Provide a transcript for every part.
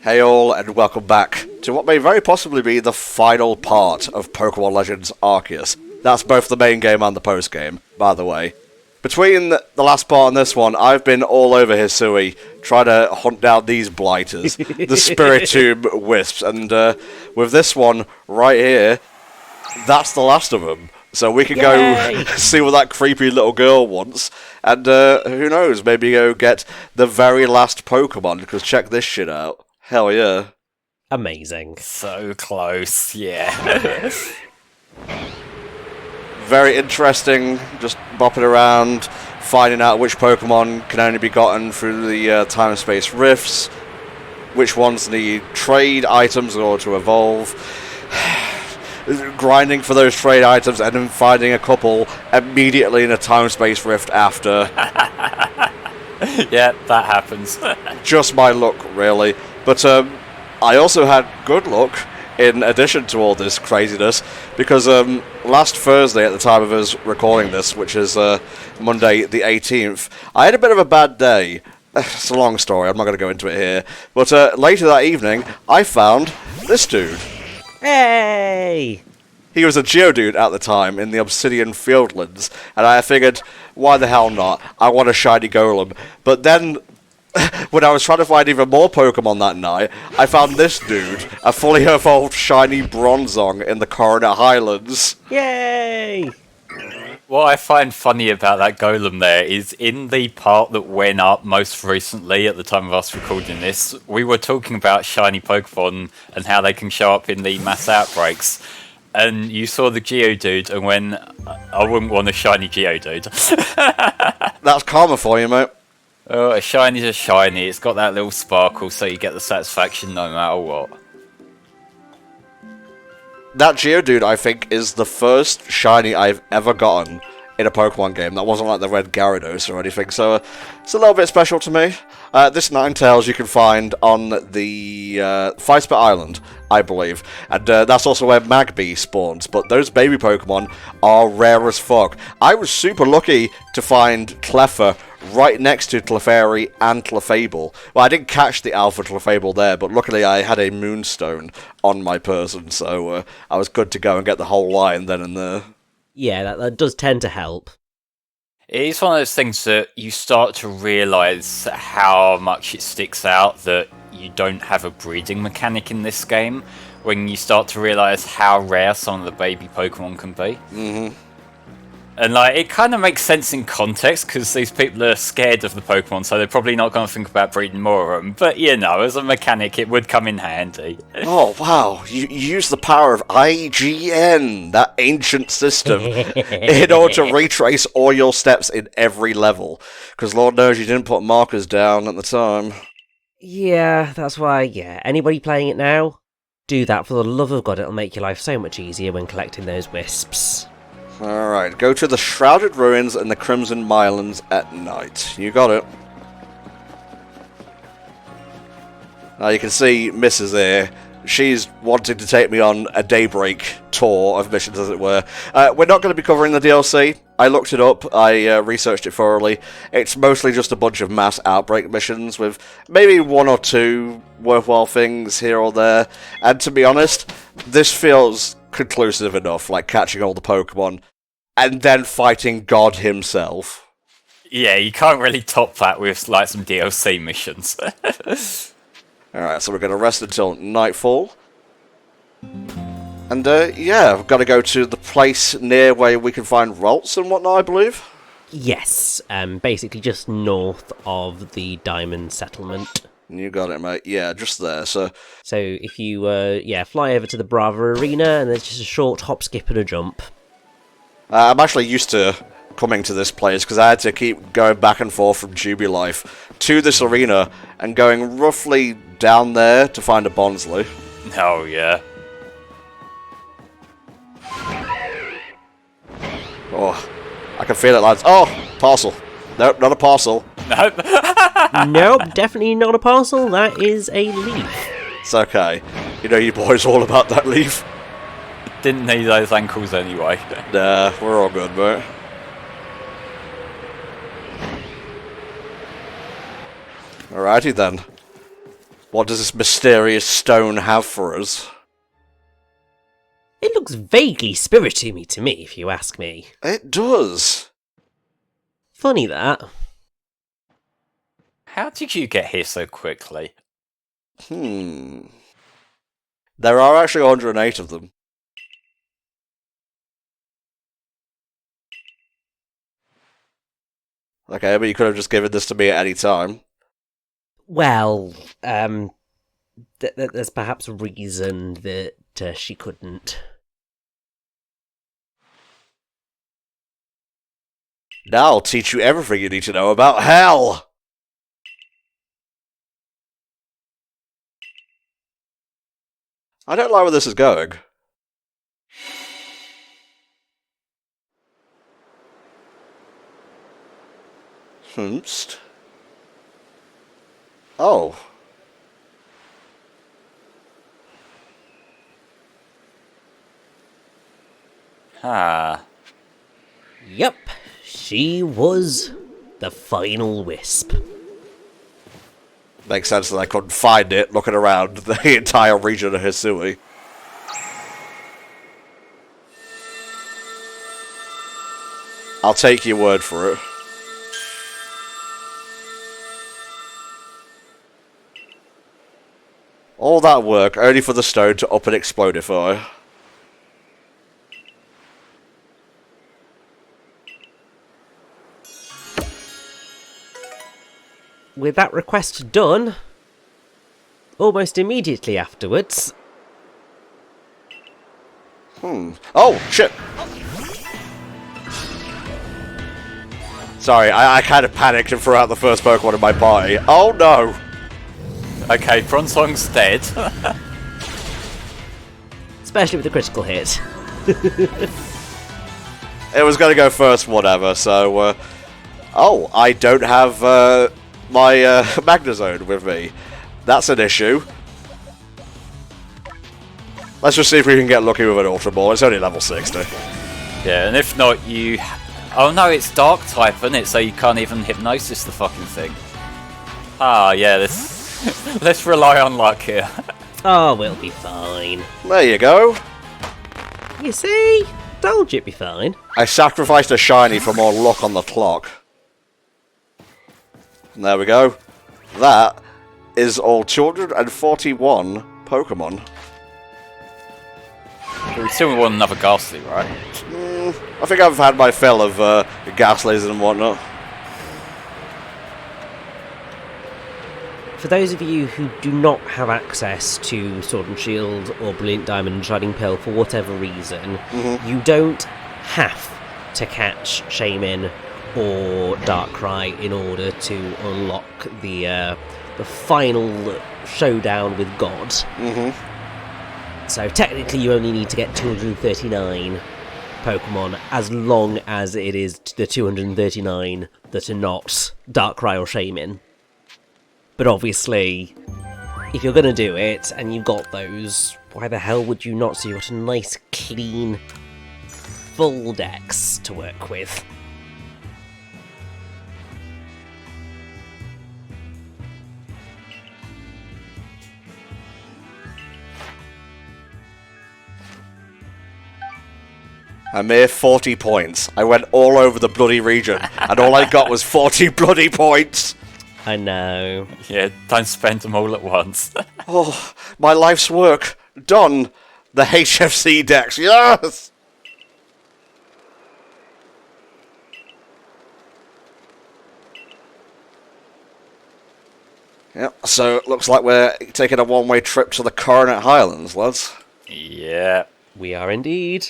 Hey all, and welcome back to what may very possibly be the final part of Pokémon Legends Arceus. That's both the main game and the post-game, by the way. Between the last part and this one, I've been all over Hisui, trying to hunt down these blighters, the Spiritomb Wisps, and with this one right here, that's the last of them. So we can go see what that creepy little girl wants, and who knows, maybe go get the very last Pokemon, because check this shit out. Hell yeah. Amazing. So close, yeah. Very interesting, just bopping around, finding out which Pokemon can only be gotten through the time and space rifts, which ones need trade items in order to evolve, grinding for those trade items, and then finding a couple immediately in a time and space rift after. Yeah, that happens. Just my luck, really. But I also had good luck in addition to all this craziness, because last Thursday, at the time of us recording this, which is Monday the 18th, I had a bit of a bad day. It's a long story, I'm not going to go into it here. But later that evening, I found this dude. Hey! He was a Geodude at the time in the Obsidian Fieldlands, and I figured, why the hell not? I want a shiny Golem. But then, when I was trying to find even more Pokemon that night, I found this dude, a fully evolved shiny Bronzong in the Coronet Highlands. Yay! What I find funny about that golem there is in the part that went up most recently at the time of us recording this, we were talking about shiny Pokemon and how they can show up in the mass outbreaks. And you saw the Geodude and went, I wouldn't want a shiny Geodude. That's karma for you, mate. Oh, a shiny's a shiny. It's got that little sparkle, so you get the satisfaction no matter what. That Geodude, I think, is the first shiny I've ever gotten in a Pokemon game. That wasn't like the red Gyarados or anything, so it's a little bit special to me. This Ninetales you can find on the Feisper Island, I believe, and that's also where Magby spawns, but those baby Pokemon are rare as fuck. I was super lucky to find Cleffa right next to Clefairy and Clefable. Well, I didn't catch the Alpha Clefable there, but luckily I had a Moonstone on my person, so I was good to go and get the whole line then and there. Yeah, that does tend to help. It is one of those things that you start to realise how much it sticks out that you don't have a breeding mechanic in this game, when you start to realise how rare some of the baby Pokemon can be. Mm-hmm. And like, it kind of makes sense in context, because these people are scared of the Pokemon, so they're probably not going to think about breeding more of them. But, you know, as a mechanic, it would come in handy. Oh, wow. You use the power of IGN, that ancient system, in order to retrace all your steps in every level. Because Lord knows you didn't put markers down at the time. Yeah, that's why, anybody playing it now, do that for the love of God. It'll make your life so much easier when collecting those wisps. Alright, go to the Shrouded Ruins and the Crimson Mylands at night. You got it. Now you can see Mrs. here. She's wanting to take me on a daybreak tour of missions, as it were. We're not going to be covering the DLC. I looked it up. I researched it thoroughly. It's mostly just a bunch of mass outbreak missions with maybe one or two worthwhile things here or there. And to be honest, this feels conclusive enough, like catching all the Pokemon and then fighting God himself. Yeah, you can't really top that with like some DLC missions. Alright, so we're going to rest until nightfall. And yeah, we've got to go to the place near where we can find Ralts and whatnot, I believe. Yes, basically just north of the Diamond Settlement. You got it, mate. Yeah, just there. So if you fly over to the Brava Arena, and there's just a short hop, skip, and a jump. I'm actually used to coming to this place because I had to keep going back and forth from Jubilife to this arena and going roughly down there to find a Bonsly. Oh yeah. Oh, I can feel it, lads. Oh, parcel. Nope, not a parcel. Nope. Nope, definitely not a parcel. That is a leaf. It's okay. You know you boys all about that leaf. Didn't need those ankles anyway. Nah, we're all good, mate. Alrighty then. What does this mysterious stone have for us? It looks vaguely spirity to me, if you ask me. It does. Funny that. How did you get here so quickly? There are actually 108 of them. Okay, but you could have just given this to me at any time. Well, there's perhaps a reason that she couldn't. Now I'll teach you everything you need to know about hell! I don't like where this is going. Oh. Ah. Yep, she was the final wisp. Makes sense that I couldn't find it looking around the entire region of Hisui. I'll take your word for it. All that work only for the stone to up and explodify. With that request done, almost immediately afterwards... Oh, shit! Sorry, I kind of panicked and threw out the first Pokemon in my party. Oh no! Okay, Bronzong's dead. Especially with the critical hit. It was going to go first, whatever, so... Oh, I don't have my Magnezone with me. That's an issue. Let's just see if we can get lucky with an Ultra Ball. It's only level 60. Yeah, and if not, you... Oh no, it's Dark type, isn't it? So you can't even Hypnosis the fucking thing. Ah, yeah, let's rely on luck here. Oh, we'll be fine. There you go. You see? Told you it'd be fine. I sacrificed a shiny for more luck on the clock. And there we go. That is all 241 Pokemon. We still want another Ghastly, right? I think I've had my fill of Ghastlies and whatnot. For those of you who do not have access to Sword and Shield or Brilliant Diamond and Shining Pearl for whatever reason, you don't have to catch Shaman or Darkrai in order to unlock the final showdown with God. So technically you only need to get 239 Pokemon, as long as it is the 239 that are not Darkrai or Shaman. But obviously, if you're going to do it, and you've got those, why the hell would you not? So you've got a nice, clean, full dex to work with. A mere 40 points. I went all over the bloody region, and all I got was 40 bloody points! I know. Yeah, don't spend them all at once. Oh, my life's work. Done. The HFC dex, yes! Yep, so it looks like we're taking a one-way trip to the Coronet Highlands, lads. Yeah. We are indeed.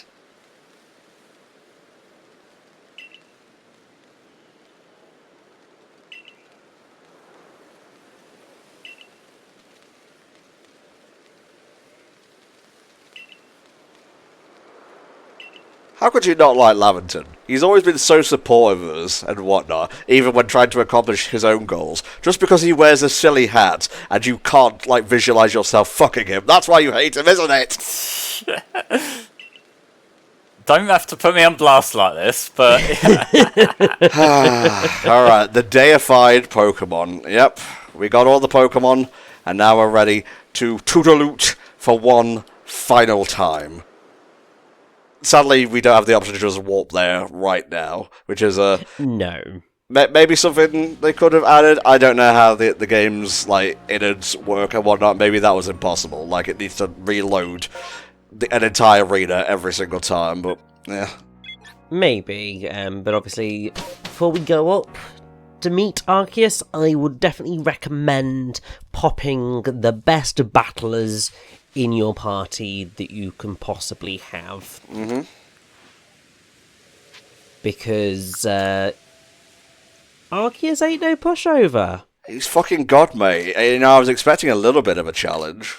How could you not like Lavington? He's always been so supportive of us and whatnot, even when trying to accomplish his own goals. Just because he wears a silly hat and you can't, like, visualize yourself fucking him. That's why you hate him, isn't it? Don't have to put me on blast like this, but... Alright, the deified Pokemon. Yep, we got all the Pokemon. and now we're ready to toodaloot for one final time. Sadly, we don't have the option to just warp there right now, which is No. maybe something they could have added. I don't know how the game's like innards work and whatnot. Maybe that was impossible. Like it needs to reload an entire arena every single time. But yeah, Maybe. But obviously, before we go up to meet Arceus, I would definitely recommend popping the best battlers in your party that you can possibly have. Mm-hmm. Because Arceus ain't no pushover. he's fucking god, mate. You know, I was expecting a little bit of a challenge.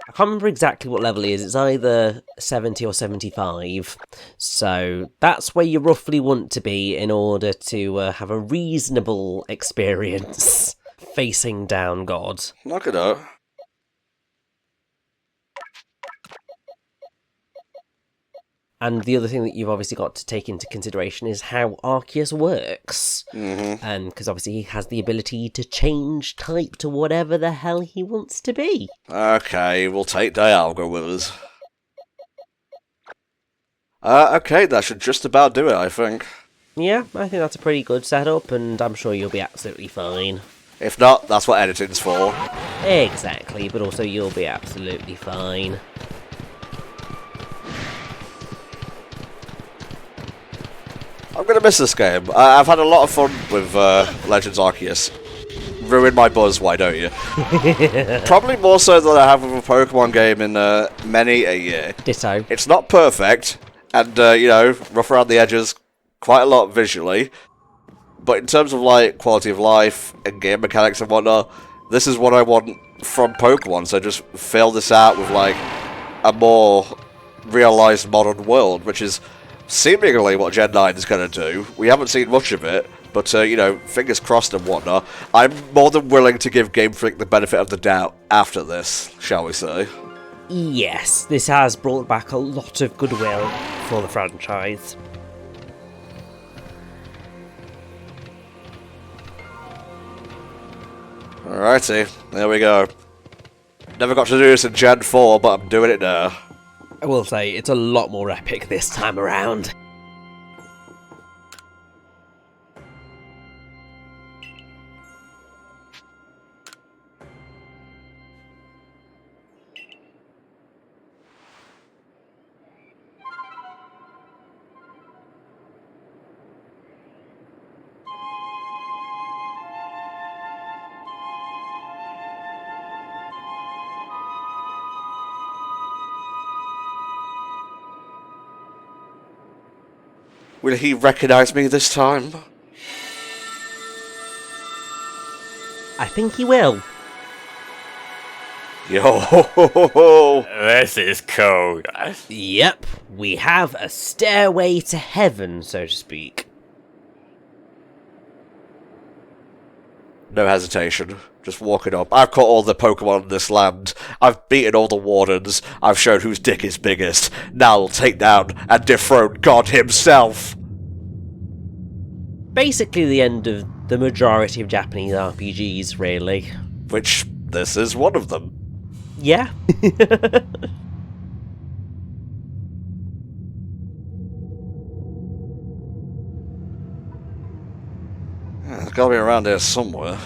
I can't remember exactly what level he is. It's either 70 or 75. So that's where you roughly want to be in order to have a reasonable experience facing down God. Knock it out. And the other thing that you've obviously got to take into consideration is how Arceus works. Mm-hmm. And because obviously he has the ability to change type to whatever the hell he wants to be. Okay, we'll take Dialga with us. Okay, that should just about do it, I think. Yeah, I think that's a pretty good setup, and I'm sure you'll be absolutely fine. If not, that's what editing's for. Exactly, but also you'll be absolutely fine. I'm gonna miss this game. I've had a lot of fun with Legends Arceus. Ruin my buzz, why don't you? Probably more so than I have with a Pokemon game in many a year. Ditto. It's not perfect, and, you know, rough around the edges quite a lot visually. But in terms of, like, quality of life and game mechanics and whatnot, this is what I want from Pokemon, so just fill this out with, like, a more realised modern world, which is seemingly what Gen 9 is going to do. We haven't seen much of it, but, you know, fingers crossed and whatnot. I'm more than willing to give Game Freak the benefit of the doubt after this, shall we say. Yes, this has brought back a lot of goodwill for the franchise. Alrighty, there we go. Never got to do this in Gen 4, but I'm doing it now. I will say, it's a lot more epic this time around. Will he recognise me this time? I think he will. Yo ho ho ho ho! This is cool. Yep, we have a stairway to heaven, so to speak. No hesitation. Just walking up. I've caught all the Pokemon in this land. I've beaten all the Wardens. I've shown whose dick is biggest. Now I'll take down and dethrone God himself! Basically the end of the majority of Japanese RPGs, really. Which, this is one of them. Yeah. Yeah, it's gotta be around here somewhere.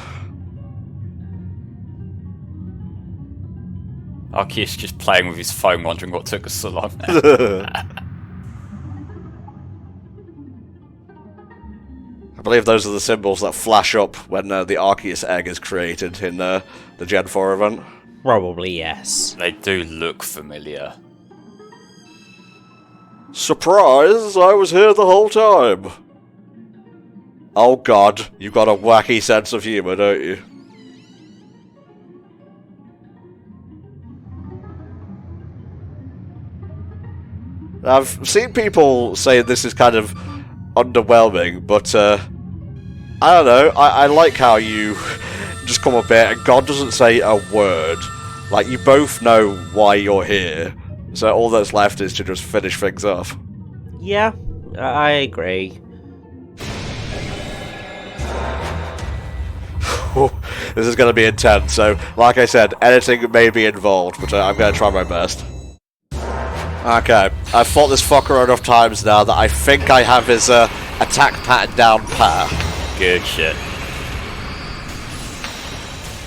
Arceus just playing with his phone, wondering what took us so long. I believe those are the symbols that flash up when the Arceus egg is created in the Gen 4 event. Probably yes. They do look familiar. Surprise! I was here the whole time! Oh god, you've got a wacky sense of humour, don't you? I've seen people say this is kind of underwhelming, but I don't know, I like how you just come up here and God doesn't say a word. Like, you both know why you're here, so all that's left is to just finish things off. Yeah, I agree. This is going to be intense, so like I said, editing may be involved, but I'm going to try my best. Okay, I've fought this fucker enough times now that I think I have his attack pattern down pat. Good shit.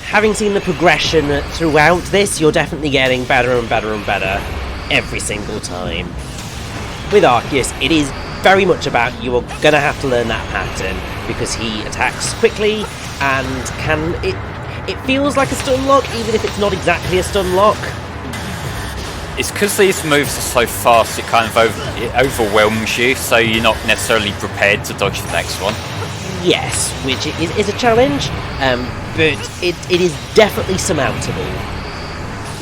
Having seen the progression throughout this, you're definitely getting better and better and better every single time. With Arceus, it is very much about you are going to have to learn that pattern, because he attacks quickly and it feels like a stun lock, even if it's not exactly a stun lock. It's because these moves are so fast, it kind of it overwhelms you, so you're not necessarily prepared to dodge the next one. Yes, which is a challenge, but it is definitely surmountable.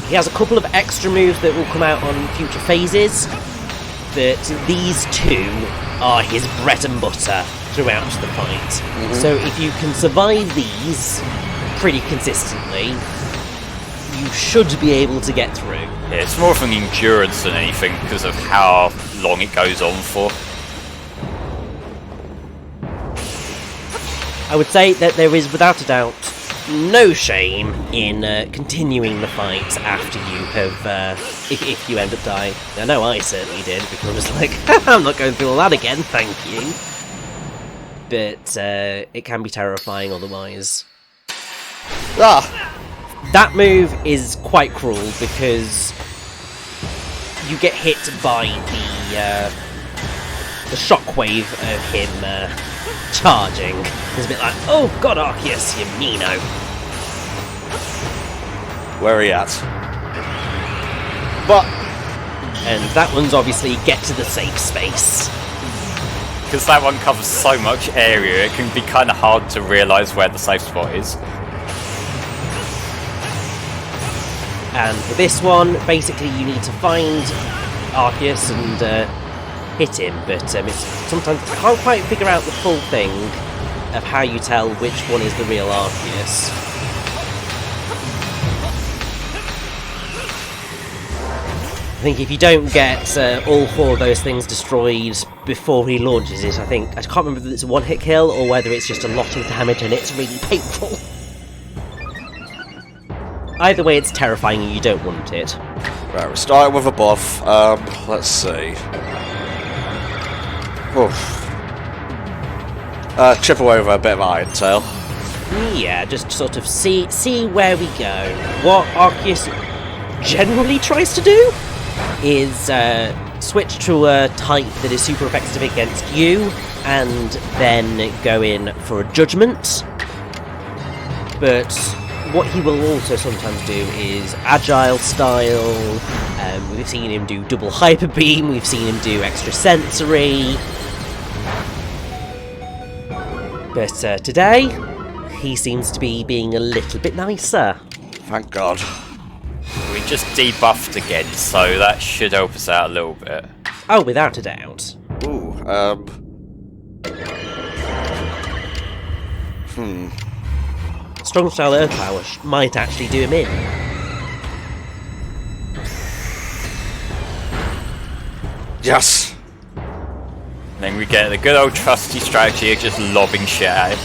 He has a couple of extra moves that will come out on future phases, but these two are his bread and butter throughout the fight. So if you can survive these pretty consistently, you should be able to get through. Yeah, it's more of an endurance than anything because of how long it goes on for. I would say that there is, without a doubt, no shame in continuing the fight after you have, if you end up dying. I know I certainly did, because I was like, I'm not going through all that again, thank you. But it can be terrifying otherwise. That move is quite cruel, because you get hit by the shockwave of him charging. It's a bit like, oh god, Arceus, you meano. Where are you at? But... And that one's obviously get to the safe space. Because that one covers so much area, it can be kind of hard to realise where the safe spot is. And for this one, basically you need to find Arceus and hit him, but it's sometimes I can't quite figure out the full thing of how you tell which one is the real Arceus. I think if you don't get all four of those things destroyed before he launches it, I can't remember if it's a one-hit kill or whether it's just a lot of damage and it's really painful. Either way, it's terrifying and you don't want it. Right, we're starting with a buff. Let's see. Oof. Chip away with a bit of Iron Tail. Yeah, just sort of see where we go. What Arceus generally tries to do is switch to a type that is super effective against you, and then go in for a judgment. But what he will also sometimes do is agile style. We've seen him do double hyper beam. We've seen him do extra sensory. But today, he seems to be being a little bit nicer. Thank God. We just debuffed again, so that should help us out a little bit. Oh, without a doubt. Ooh, Strong style earth power might actually do him in. Yes! Then we get the good old trusty strategy of just lobbing shit at him.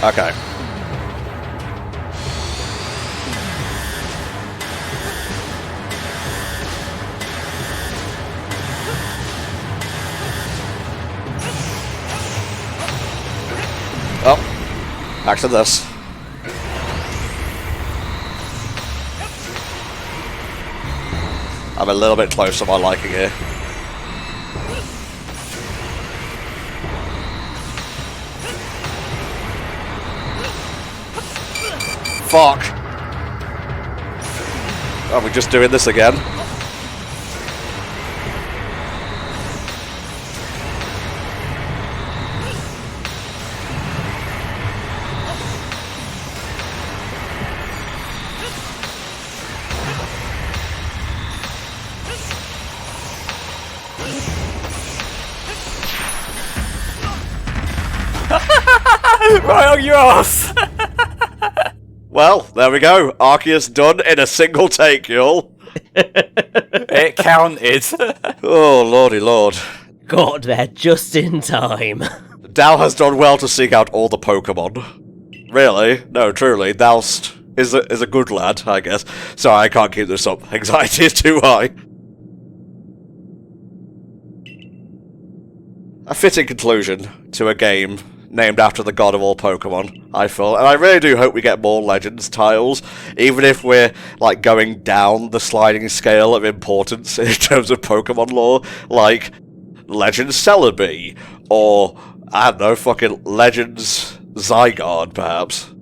Okay. Oh, back to this. I'm a little bit close to my liking here. Fuck! Are we just doing this again? Right on your ass! Well, there we go. Arceus done in a single take, y'all. It counted. Oh, lordy lord. got there just in time. Thou has done well to seek out all the Pokémon. Really? No, truly, thou'st is a good lad, I guess. Sorry, I can't keep this up. Anxiety is too high. A fitting conclusion to a game named after the god of all Pokemon, I feel. And I really do hope we get more Legends titles, even if we're, like, going down the sliding scale of importance in terms of Pokemon lore, like Legends Celebi, or, I don't know, fucking Legends Zygarde, perhaps.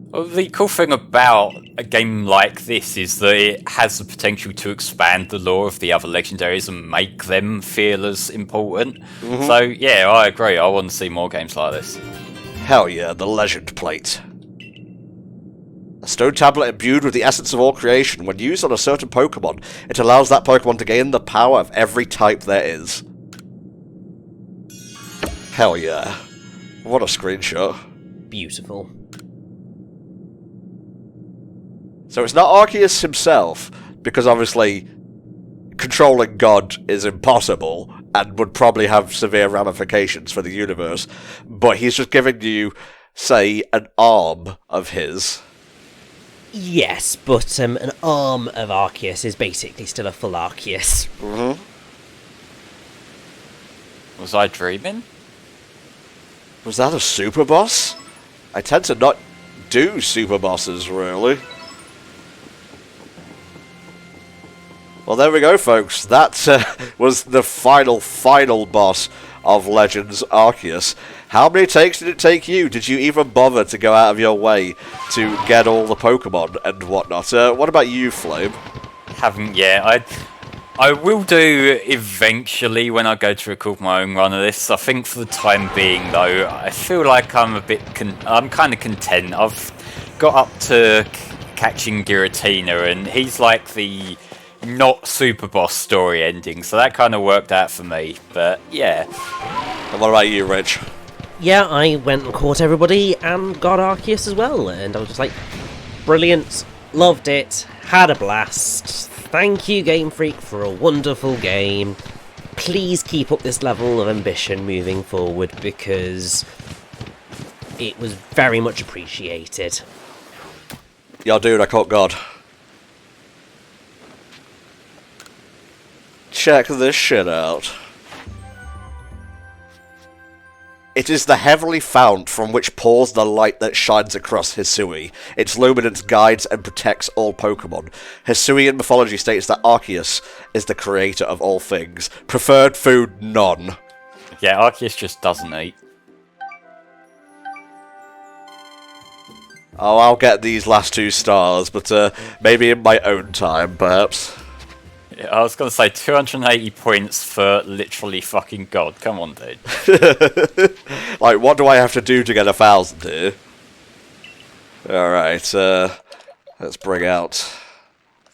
Well, the cool thing about a game like this is that it has the potential to expand the lore of the other legendaries and make them feel as important. So, yeah, I agree. I want to see more games like this. Hell yeah, the Legend Plate. A stone tablet imbued with the essence of all creation. When used on a certain Pokemon, it allows that Pokemon to gain the power of every type there is. Hell yeah. What a screenshot. Beautiful. So it's not Arceus himself, because obviously controlling God is impossible and would probably have severe ramifications for the universe, but he's just giving you, say, an arm of his. Yes, but an arm of Arceus is basically still a full Arceus. Was I dreaming? Was that a super boss? I tend to not do super bosses, really. Well, there we go, folks. That was the final boss of Legends Arceus. How many takes did it take you? Did you even bother to go out of your way to get all the Pokemon and whatnot? What about you, Flame? Haven't yet. I will do eventually when I go to record my own run of this. I think for the time being, though, I feel like I'm a bit... I'm kind of content. I've got up to catching Giratina, and he's like the... not super boss story ending, so that kind of worked out for me, but yeah. And what about you, Rich? Yeah, I went and caught everybody and got Arceus as well, and I was just like, brilliant, loved it, had a blast, thank you Game Freak for a wonderful game. Please keep up this level of ambition moving forward, because it was very much appreciated. Yo, dude, I caught God. Check this shit out. It is the heavenly fount from which pours the light that shines across Hisui. Its luminance guides and protects all Pokemon. Hisuian mythology states that Arceus is the creator of all things. Preferred food, none. Yeah, Arceus just doesn't eat. Oh, I'll get these last 2 stars, but maybe in my own time, perhaps. Yeah, I was going to say 280 points for literally fucking God. Come on, dude. Like, what do I have to do to get 1,000 here? Alright, let's bring out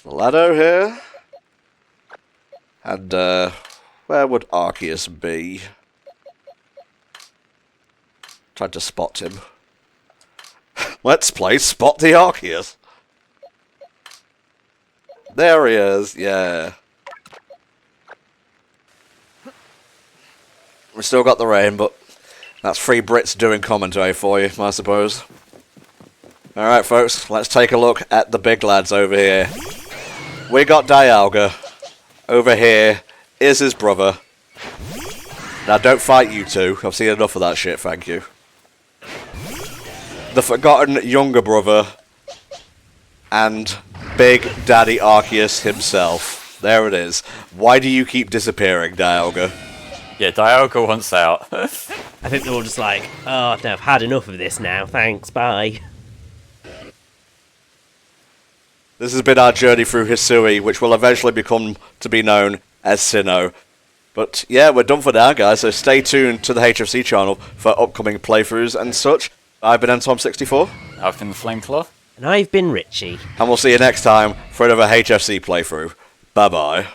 the Lado here. And, where would Arceus be? Tried to spot him. Let's play Spot the Arceus. There he is, yeah. We still got the rain, but that's 3 Brits doing commentary for you, I suppose. Alright, folks, let's take a look at the big lads over here. We got Dialga. Over here is his brother. Now, don't fight you two. I've seen enough of that shit, thank you. The forgotten younger brother. And Big Daddy Arceus himself. There it is. Why do you keep disappearing, Dialga? Yeah, Dialga wants out. I think they're all just like, oh, no, I've had enough of this now, thanks, bye. This has been our journey through Hisui, which will eventually become to be known as Sinnoh. But yeah, we're done for now, guys, so stay tuned to the HFC channel for upcoming playthroughs and such. I've been Tom64. I've been the Flameclaw. And I've been Richie. And we'll see you next time for another HFC playthrough. Bye-bye.